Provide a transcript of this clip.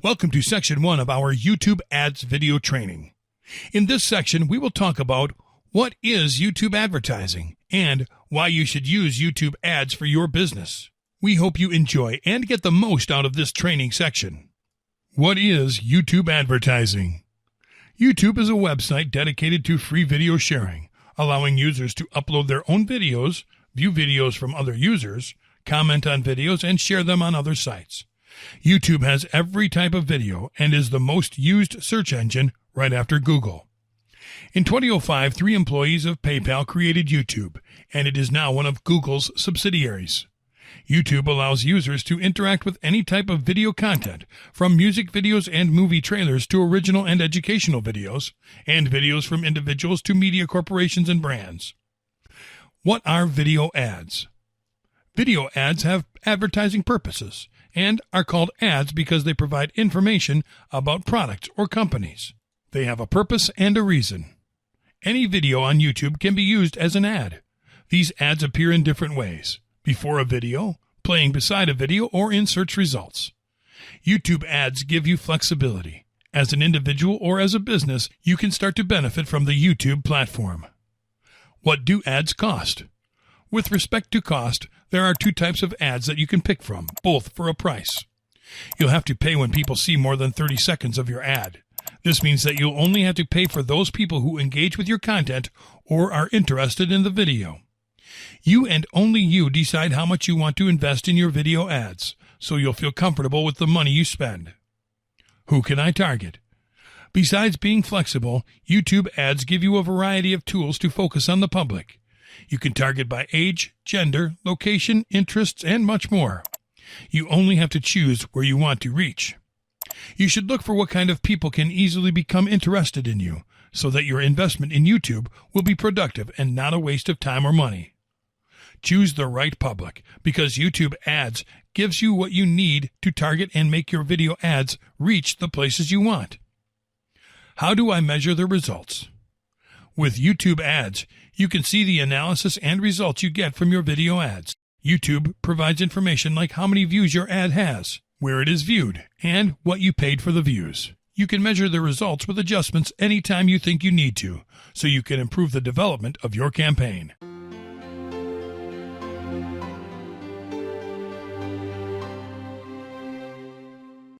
Welcome to Section 1 of our YouTube Ads video training. In this section, we will talk about what is YouTube advertising and why you should use YouTube ads for your business. We hope you enjoy and get the most out of this training section. What is YouTube advertising? YouTube is a website dedicated to free video sharing, allowing users to upload their own videos, view videos from other users, comment on videos, and share them on other sites. YouTube has every type of video and is the most used search engine right after Google. In 2005, 3 employees of PayPal created YouTube, and it is now one of Google's subsidiaries. YouTube allows users to interact with any type of video content, from music videos and movie trailers to original and educational videos, and videos from individuals to media corporations and brands. What are video ads? Video ads have advertising purposes and are called ads because they provide information about products or companies. They have a purpose and a reason. Any video on YouTube can be used as an ad. These ads appear in different ways: before a video, playing beside a video, or in search results. YouTube ads give you flexibility. As an individual or as a business, you can start to benefit from the YouTube platform. What do ads cost? With respect to cost, there are 2 types of ads that you can pick from, both for a price. You'll have to pay when people see more than 30 seconds of your ad. This means that you'll only have to pay for those people who engage with your content or are interested in the video. You and only you decide how much you want to invest in your video ads, so you'll feel comfortable with the money you spend. Who can I target? Besides being flexible, YouTube ads give you a variety of tools to focus on the public. You can target by age, gender, location, interests, and much more. You only have to choose where you want to reach. You should look for what kind of people can easily become interested in you, so that your investment in YouTube will be productive and not a waste of time or money. Choose the right public, because YouTube ads gives you what you need to target and make your video ads reach the places you want. How do I measure the results? With YouTube ads, you can see the analysis and results you get from your video ads. YouTube provides information like how many views your ad has, where it is viewed, and what you paid for the views. You can measure the results with adjustments anytime you think you need to, so you can improve the development of your campaign.